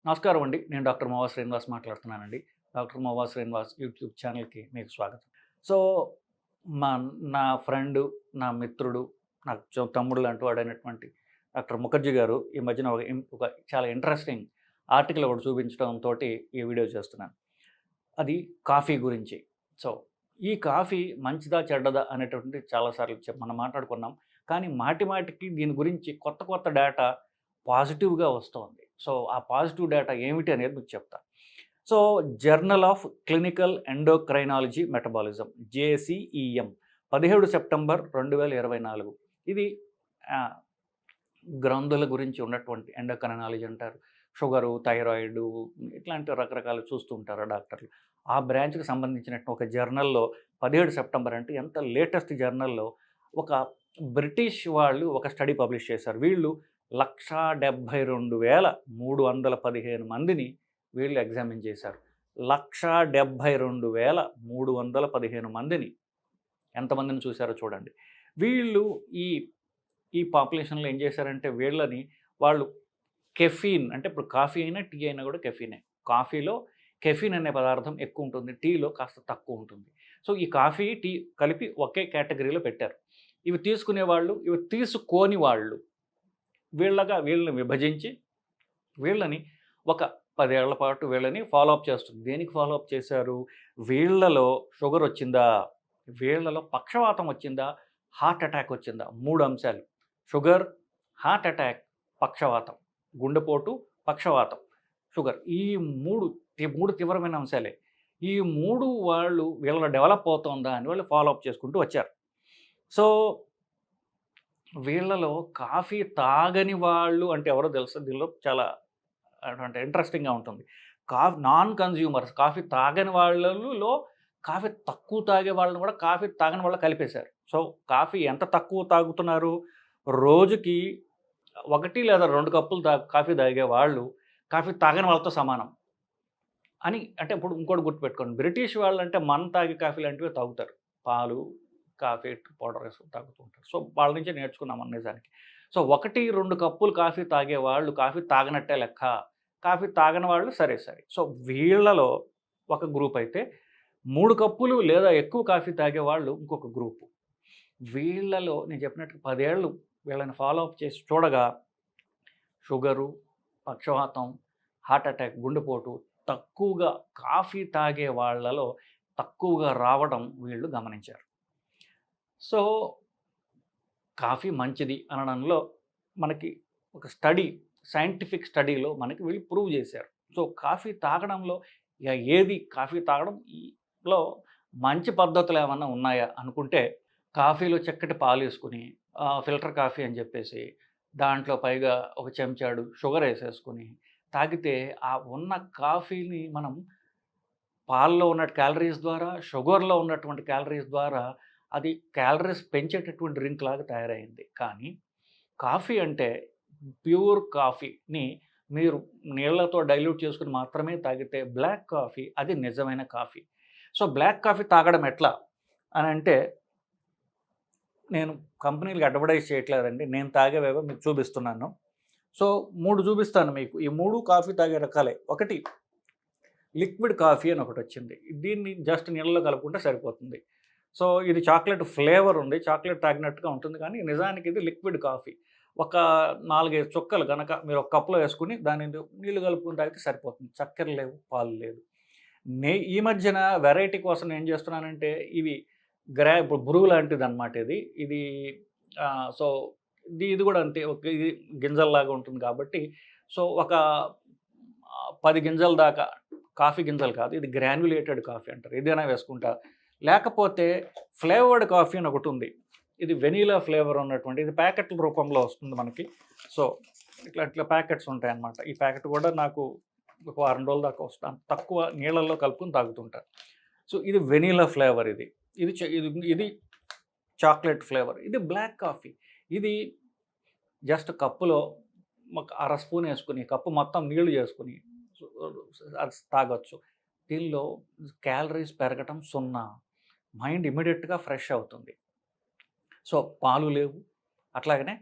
నమస్కారం అండి. నేను డాక్టర్ మోవా శ్రీనివాస్ మాట్లాడుతున్నానండి. డాక్టర్ మోవా శ్రీనివాస్ యూట్యూబ్ ఛానల్‌కి మీకు స్వాగతం. సో, మా నా ఫ్రెండు, నా మిత్రుడు, నాకు తమ్ముడు లాంటి వాడైనటువంటి డాక్టర్ ముఖర్జీ గారు ఈ మధ్యన ఒక చాలా ఇంట్రెస్టింగ్ ఆర్టికల్ ఒకటి చూపించడంతోటి ఈ వీడియో చేస్తున్నాను. అది కాఫీ గురించి. సో, ఈ కాఫీ మంచిదా? చెడ్డదా? అనేటువంటిది చాలా సార్లు మనం మాట్లాడుకున్నాం. కానీ మాటి మాటికి దీని గురించి కొత్త కొత్త డేటా పాజిటివ్‌గా వస్తోంది. సో, ఆ పాజిటివ్ డేటా ఏమిటి అనేది మీకు చెప్తా. So, journal of clinical endocrinology metabolism JCEM 17 September 2024 ఇది ఆహ్, గ్రంథుల గురించి ఉన్నటువంటి ఎండోక్రైనాలజీ అంటారు. షుగరు, థైరాయిడు ఇట్లాంటి రకరకాలు చూస్తూ ఉంటారు డాక్టర్లు. ఆ బ్రాంచ్‌కి సంబంధించినట్టు ఒక జర్నల్‌లో 17 సెప్టెంబర్ అంటే ఎంత లేటెస్ట్ జర్నల్‌లో ఒక బ్రిటిష్ వాళ్ళు ఒక స్టడీ పబ్లిష్ చేశారు. వీళ్ళు 172,315 మందిని వీళ్ళు ఎగ్జామిన్ చేశారు. 172,315 మందిని ఎంతమందిని చూసారో చూడండి. వీళ్ళు ఈ ఈ పాపులేషన్‌లో ఏం చేశారంటే వీళ్ళని వాళ్ళు కెఫీన్ అంటే ఇప్పుడు కాఫీ అయినా, టీ అయినా కూడా కెఫీనే. కాఫీలో కెఫీన్ అనే పదార్థం ఎక్కువ ఉంటుంది. టీలో కాస్త తక్కువ ఉంటుంది. సో, ఈ కాఫీ, టీ కలిపి ఒకే కేటగిరీలో పెట్టారు. ఇవి తీసుకునేవాళ్ళు, ఇవి తీసుకోని వాళ్ళు వీళ్ళని విభజించి వీళ్ళని ఒక 10 ఏళ్ల పాటు వీళ్ళని ఫాలో అప్ చేస్తుంది. దేనికి ఫాలో అప్ చేశారు? వీళ్ళలో షుగర్ వచ్చిందా? వీళ్ళలో పక్షవాతం వచ్చిందా? హార్ట్ అటాక్ వచ్చిందా? 3 అంశాలు. షుగర్, హార్ట్ అటాక్, పక్షవాతం. గుండెపోటు, పక్షవాతం, షుగర్. ఈ 3 తీవ్రమైన అంశాలే. ఈ 3 వీళ్ళలో డెవలప్ అవుతోందా అని వాళ్ళు ఫాలో అప్ చేసుకుంటూ వచ్చారు. సో, వీళ్ళలో కాఫీ తాగని వాళ్ళు అంటే ఎవరో తెలుసా? దీనిలో చాలా అంటే ఇంట్రెస్టింగ్‌గా ఉంటుంది. నాన్ కన్జ్యూమర్స్ కాఫీ తాగని వాళ్ళలో కాఫీ తక్కువ తాగే వాళ్ళని కూడా కాఫీ తాగని వాళ్ళు కలిపేశారు. సో, కాఫీ ఎంత తక్కువ తాగుతున్నారు? రోజుకి 1 లేదా 2 కప్పులు కాఫీ తాగే వాళ్ళు కాఫీ తాగని వాళ్ళతో సమానం. అంటే ఇప్పుడు ఇంకోటి గుర్తుపెట్టుకోండి. బ్రిటిష్ వాళ్ళంటే తాగే కాఫీ లాంటివే తాగుతారు. పాలు, కాఫీ పౌడర్ వేసుకొని తాగుతూ ఉంటారు. సో, వాళ్ళ నుంచే నేర్చుకున్నాం నిజానికి. సో, 1, 2 కప్పులు కాఫీ తాగేవాళ్ళు కాఫీ తాగనట్టే లెక్క. కాఫీ తాగని వాళ్ళు సరే. సో, వీళ్ళలో ఒక గ్రూప్ అయితే 3 కప్పులు లేదా ఎక్కువ కాఫీ తాగేవాళ్ళు ఇంకొక గ్రూపు. వీళ్ళలో నేను చెప్పినట్టు 10 ఏళ్ళు వీళ్ళని ఫాలో అప్ చేసి చూడగా షుగరు, పక్షవాతం, హార్ట్ అటాక్, గుండెపోటు తక్కువగా కాఫీ తాగే వాళ్ళలో తక్కువగా రావడం వీళ్ళు గమనించారు. సో, కాఫీ మంచిది అనడంలో మనకి ఒక సైంటిఫిక్ స్టడీలో మనకి వీళ్ళు ప్రూవ్ చేశారు. సో, కాఫీ తాగడంలో కాఫీ తాగడం లో మంచి పద్ధతులు ఏమన్నా ఉన్నాయా అనుకుంటే, కాఫీలో చక్కటి పాలేసుకొని ఫిల్టర్ కాఫీ అని చెప్పేసి దాంట్లో పైగా ఒక చెంచాడు షుగర్ ఏసేసుకొని తాగితే ఆ ఉన్న కాఫీని మనం పాల్లో ఉన్న క్యాలరీస్ ద్వారా, షుగర్‌లో ఉన్నటువంటి క్యాలరీస్ ద్వారా అది క్యాలరీస్ పెంచేటటువంటి డ్రింక్ లాగా తయారైంది. కానీ కాఫీ అంటే ప్యూర్ కాఫీని మీరు నీళ్ళతో డైల్యూట్ చేసుకొని మాత్రమే తాగితే బ్లాక్ కాఫీ అది నిజమైన కాఫీ. సో, బ్లాక్ కాఫీ తాగడం ఎట్లా అనంటే నేను కంపెనీలకి అడ్వర్టైజ్ చేయట్లేదండి. నేను తాగేవేవో మీకు చూపిస్తున్నాను. సో, 3 చూపిస్తాను మీకు. ఈ 3 కాఫీ తాగే రకాలే. ఒకటి లిక్విడ్ కాఫీ అని ఒకటొచ్చింది. దీన్ని జస్ట్ నీళ్ళలో కలుపుకుంటే సరిపోతుంది. సో, ఇది చాక్లేట్ ఫ్లేవర్ ఉంది. చాక్లేట్ తాగినట్టుగా ఉంటుంది కానీ నిజానికి ఇది లిక్విడ్ కాఫీ. ఒక 4, 5 చుక్కలు గనక మీరు ఒక కప్‌లో వేసుకొని దాన్ని నీళ్లు కలుపుకొని తాగితే సరిపోతుంది. చక్కెర లేవు, పాలు లేదు. ఈ మధ్యన వెరైటీ కోసం ఏం చేస్తున్నానంటే ఇవి ఇప్పుడు బురుగు లాంటిదనమాట ఇది. ఇది సో, ఇది కూడా అంతే. ఇది గింజల్లాగా ఉంటుంది కాబట్టి సో, ఒక 10 గింజల దాకా కాఫీ గింజలు కాదు. ఇది గ్రాన్యులేటెడ్ కాఫీ అంటారు. ఏదైనా వేసుకుంటా. లేకపోతే ఫ్లేవర్డ్ కాఫీ అని ఒకటుంది. ఇది వెనిలా ఫ్లేవర్ ఉన్నటువంటి ఇది ప్యాకెట్ల రూపంలో వస్తుంది మనకి. సో, ఇట్లా ప్యాకెట్స్ ఉంటాయన్నమాట. ఈ ప్యాకెట్ కూడా నాకు ఒక వారం రోజుల దాకా వస్తాను. తక్కువ నీళ్ళల్లో కలుపుకొని తాగుతుంటాను. సో, ఇది వెనిలా ఫ్లేవర్ ఇది. ఇది చాక్లెట్ ఫ్లేవర్. ఇది బ్లాక్ కాఫీ. ఇది జస్ట్ కప్పులో ఒక అర స్పూన్ వేసుకొని కప్పు మొత్తం నీళ్లు చేసుకొని అది తాగొచ్చు. దీనిలో క్యాలరీస్ పెరగటం 0. మైండ్ ఇమ్మీడియట్‌గా ఫ్రెష్ అవుతుంది. సో, పాలు లేవు. అట్లాగనే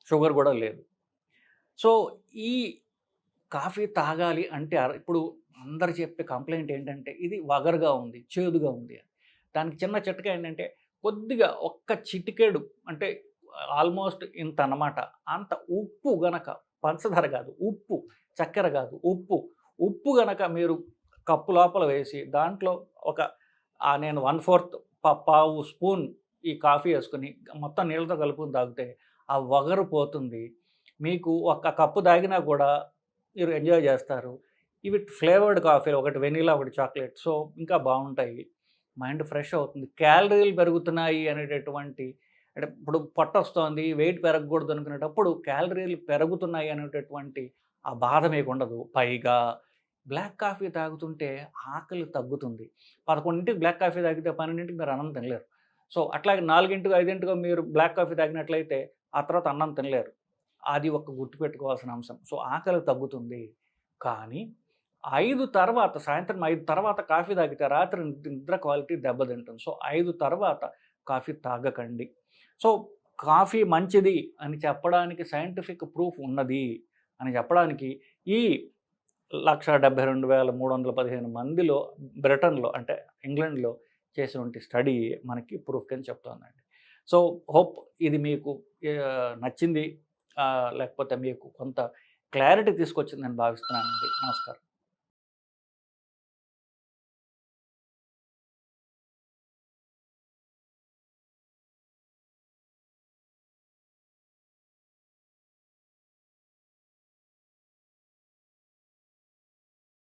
షుగర్ కూడా లేదు. సో, ఈ కాఫీ తాగాలి అంటే ఇప్పుడు అందరు చెప్పే కంప్లెయింట్ ఏంటంటే, ఇది వగరుగా ఉంది, చేదుగా ఉంది అని. దానికి చిన్న చిట్కా ఏంటంటే, కొద్దిగా ఒక్క చిటికెడు అంటే ఆల్మోస్ట్ ఇంతనమాట. అంత ఉప్పు గనక పంచదార కాదు, ఉప్పు, చక్కెర కాదు, ఉప్పు. ఉప్పు గనక మీరు కప్పు లోపల వేసి, దాంట్లో ఒక నేను 1/4 పావు స్పూన్ ఈ కాఫీ యేసుకొని మొత్తం నీళ్ళతో కలుపుకొని తాగితే, ఆ వగరు పోతుంది. మీకు ఒక్క కప్పు తాగినా కూడా మీరు ఎంజాయ్ జేస్తారు. ఇవి ఫ్లేవర్డ్ కాఫీలు ఒకటి వెనిలా, ఒకటి చాక్లేట్. సో, ఇంకా బావుంటాయి. మైండ్ ఫ్రెష్ అవుతుంది. క్యాలరీలు పెరుగుతున్నాయి అనేటటువంటి అంటే ఇప్పుడు పొట్టొస్తోంది, వెయిట్ పెరగకూడదు అనుకునేటప్పుడు క్యాలరీలు పెరుగుతున్నాయి అనేటటువంటి ఆ బాధ మీకుండదు. పైగా బ్లాక్ కాఫీ తాగుతుంటే ఆకలి తగ్గుతుంది. 11కి బ్లాక్ కాఫీ తాగితే 12కి మీరు అన్నం తినలేరు. సో, అట్లాగే 4, 5కో మీరు బ్లాక్ కాఫీ తాగినట్లయితే ఆ తర్వాత అన్నం తినలేరు. అది ఒక గుర్తుపెట్టుకోవాల్సిన అంశం. సో, ఆకలి తగ్గుతుంది. కానీ 5 తర్వాత సాయంత్రం 5 తర్వాత కాఫీ తాగితే రాత్రి నిద్ర క్వాలిటీ దెబ్బతింటుంది. సో, 5 తర్వాత కాఫీ తాగకండి. సో, కాఫీ మంచిది అని చెప్పడానికి సైంటిఫిక్ ప్రూఫ్ ఉన్నది అని చెప్పడానికి ఈ 1,72,315 మందిలో బ్రిటన్‌లో అంటే ఇంగ్లాండ్‌లో చేసినటువంటి స్టడీ మనకి ప్రూఫ్ కింద చెప్తోందండి. సో, హోప్ ఇది మీకు నచ్చింది. లేకపోతే మీకు కొంత క్లారిటీ తీసుకొచ్చిందని భావిస్తున్నానండి. నమస్కారం.